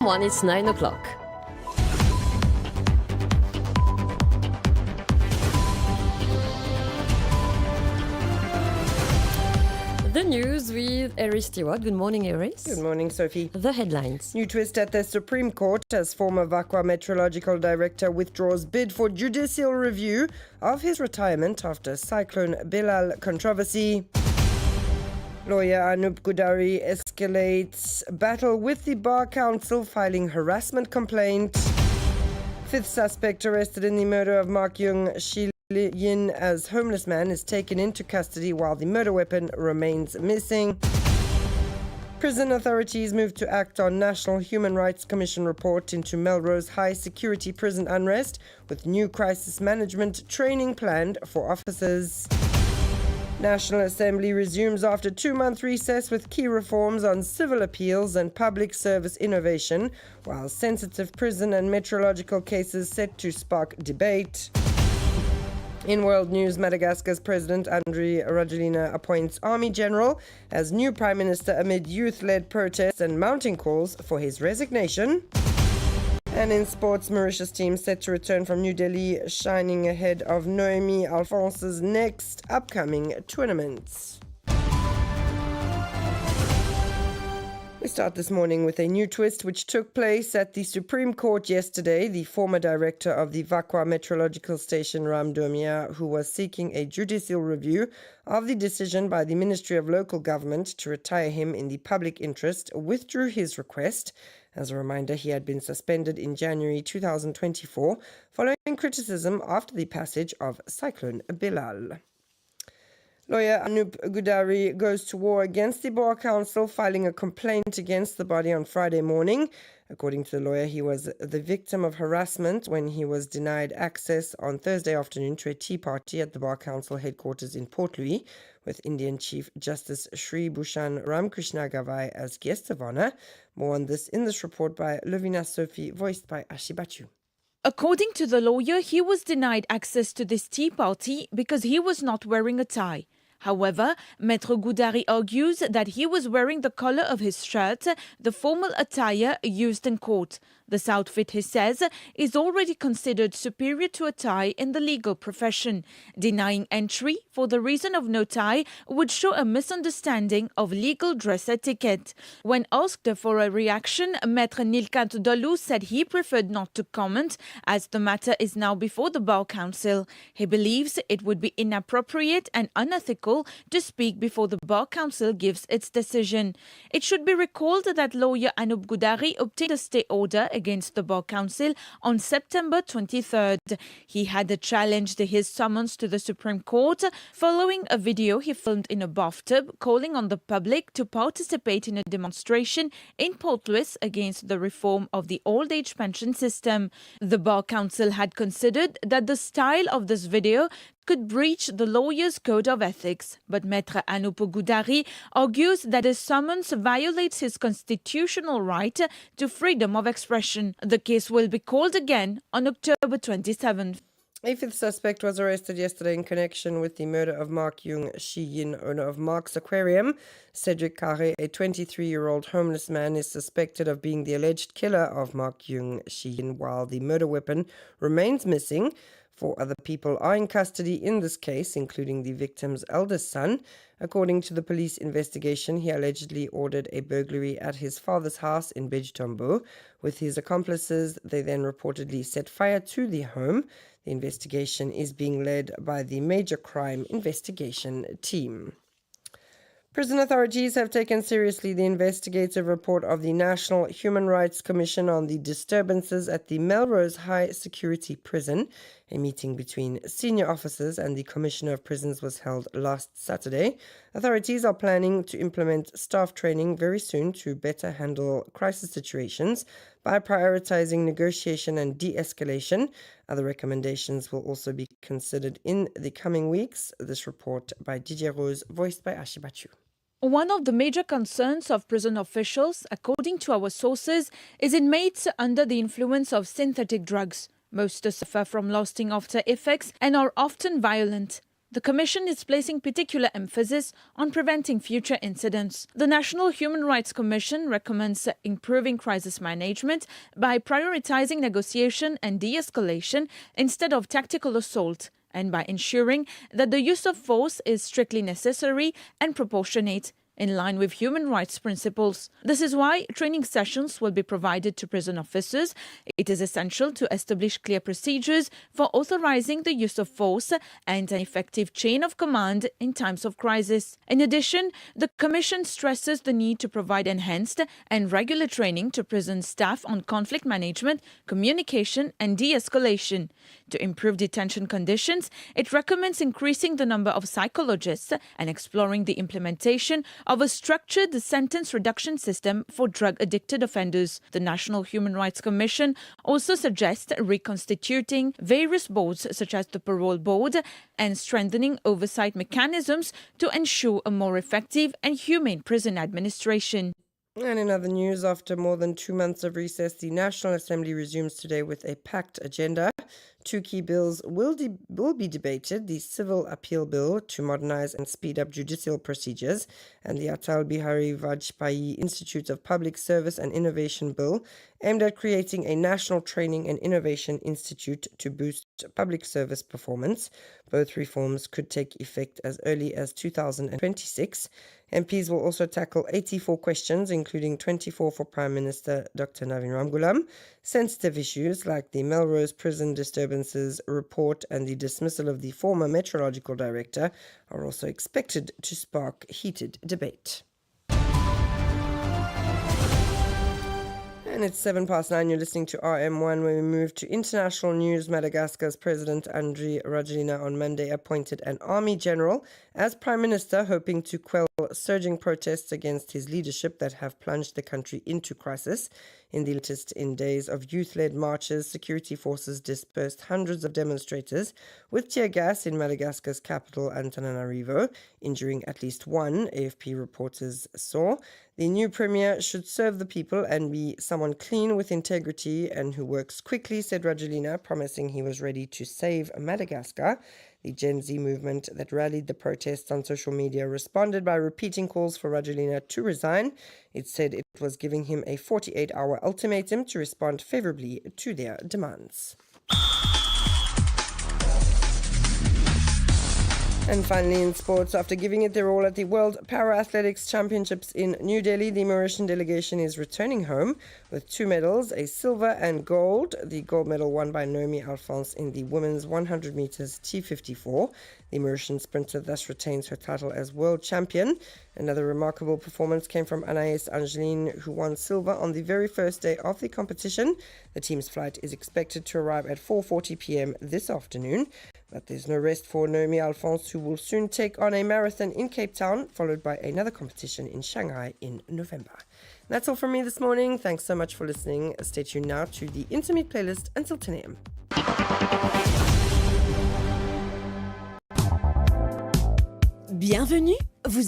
RM1, it's 9 o'clock. The news with Ayrece Stewart. Good morning, Ayrece. Good morning, Sophie. The headlines. New twist at the Supreme Court as former VAQA Meteorological Director withdraws bid for judicial review of his retirement after Cyclone Bilal controversy. Lawyer Anup Gudari escalates battle with the Bar Council, filing harassment complaint. Fifth suspect arrested in the murder of Mark Young Shi Yin as homeless man is taken into custody while the murder weapon remains missing. Prison authorities move to act on National Human Rights Commission report into Melrose high security prison unrest with new crisis management training planned for officers. National Assembly resumes after 2-month recess with key reforms on civil appeals and public service innovation, while sensitive prison and meteorological cases set to spark debate. In world news, Madagascar's President Andry Rajoelina appoints Army General as new Prime Minister amid youth-led protests and mounting calls for his resignation. And in sports, Mauritius team set to return from New Delhi, shining ahead of Noemi Alphonse's next upcoming tournaments. We start this morning with a new twist which took place at the Supreme Court yesterday. The former director of the VAQA Meteorological Station, Ram Domia, who was seeking a judicial review of the decision by the Ministry of Local Government to retire him in the public interest, withdrew his request. As a reminder, he had been suspended in January 2024 following criticism after the passage of Cyclone Bilal. Lawyer Anup Gudari goes to war against the Bar Council, filing a complaint against the body on Friday morning. According to the lawyer, he was the victim of harassment when he was denied access on Thursday afternoon to a tea party at the Bar Council headquarters in Port Louis, with Indian Chief Justice Sri Bhushan Ramkrishna Gavai as guest of honor. More on this in this report by Lovina Sophie, voiced by Ashibachu. According to the lawyer, he was denied access to this tea party because he was not wearing a tie. However, Maître Gudari argues that he was wearing the collar of his shirt, the formal attire used in court. This outfit, he says, is already considered superior to a tie in the legal profession. Denying entry for the reason of no tie would show a misunderstanding of legal dress etiquette. When asked for a reaction, Maître Nilkant Dolou said he preferred not to comment as the matter is now before the Bar Council. He believes it would be inappropriate and unethical to speak before the Bar Council gives its decision. It should be recalled that lawyer Anup Gudari obtained a stay order against the Bar Council on September 23rd. He had challenged his summons to the Supreme Court following a video he filmed in a bathtub calling on the public to participate in a demonstration in Port Louis against the reform of the old age pension system. The Bar Council had considered that the style of this video could breach the lawyer's code of ethics. But Maître Anup Gudari argues that his summons violates his constitutional right to freedom of expression. The case will be called again on October 27th. A fifth suspect was arrested yesterday in connection with the murder of Mark Young Shi Yin, owner of Mark's Aquarium. Cedric Carré, a 23-year-old homeless man, is suspected of being the alleged killer of Mark Young Shi Yin, while the murder weapon remains missing. 4 other people are in custody in this case, including the victim's eldest son. According to the police investigation, he allegedly ordered a burglary at his father's house in Bidjtombo. With his accomplices, they then reportedly set fire to the home. The investigation is being led by the Major Crime Investigation Team. Prison authorities have taken seriously the investigative report of the National Human Rights Commission on the disturbances at the Melrose High Security Prison. A meeting between senior officers and the Commissioner of Prisons was held last Saturday. Authorities are planning to implement staff training very soon to better handle crisis situations by prioritizing negotiation and de-escalation. Other recommendations will also be considered in the coming weeks. This report by Didier Rose, voiced by Ashibachu. One of the major concerns of prison officials, according to our sources, is inmates under the influence of synthetic drugs. Most suffer from lasting after effects and are often violent. The Commission is placing particular emphasis on preventing future incidents. The National Human Rights Commission recommends improving crisis management by prioritizing negotiation and de-escalation instead of tactical assault, and by ensuring that the use of force is strictly necessary and proportionate, in line with human rights principles. This is why training sessions will be provided to prison officers. It is essential to establish clear procedures for authorizing the use of force and an effective chain of command in times of crisis. In addition, the Commission stresses the need to provide enhanced and regular training to prison staff on conflict management, communication, and de-escalation. To improve detention conditions, it recommends increasing the number of psychologists and exploring the implementation of a structured sentence reduction system for drug-addicted offenders. The National Human Rights Commission also suggests reconstituting various boards such as the Parole Board and strengthening oversight mechanisms to ensure a more effective and humane prison administration. And in other news, after more than 2 months of recess, the National Assembly resumes today with a packed agenda. Two key bills will be debated: the Civil Appeal Bill to modernize and speed up judicial procedures, and the Atal Bihari Vajpayee Institute of Public Service and Innovation Bill, aimed at creating a national training and innovation institute to boost public service performance. Both reforms could take effect as early as 2026. MPs will also tackle 84 questions, including 24 for Prime Minister Dr. Navin Ramgoolam. Sensitive issues like the Melrose Prison Disturbances Report and the dismissal of the former meteorological director are also expected to spark heated debate. And it's 9:07. You're listening to RM1, where we move to international news. Madagascar's President Andry Rajoelina on Monday appointed an army general as prime minister, hoping to quell surging protests against his leadership that have plunged the country into crisis. In the latest days of youth-led marches, security forces dispersed hundreds of demonstrators with tear gas in Madagascar's capital, Antananarivo, injuring at least one, AFP reporters saw. The new premier should serve the people and be someone clean with integrity and who works quickly, said Rajoelina, promising he was ready to save Madagascar. The Gen Z movement that rallied the protests on social media responded by repeating calls for Rajoelina to resign. It said it was giving him a 48-hour ultimatum to respond favorably to their demands. And finally, in sports, after giving it their all at the World Para-Athletics Championships in New Delhi, the Mauritian delegation is returning home with 2 medals, a silver and gold. The gold medal won by Naomi Alphonse in the women's 100 meters T54. The Mauritian sprinter thus retains her title as world champion. Another remarkable performance came from Anaïs Angeline, who won silver on the very first day of the competition. The team's flight is expected to arrive at 4:40 p.m. this afternoon. But there's no rest for Naomi Alphonse, who will soon take on a marathon in Cape Town, followed by another competition in Shanghai in November. That's all from me this morning. Thanks so much for listening. Stay tuned now to the Intimate playlist until 10 a.m. Bienvenue, vous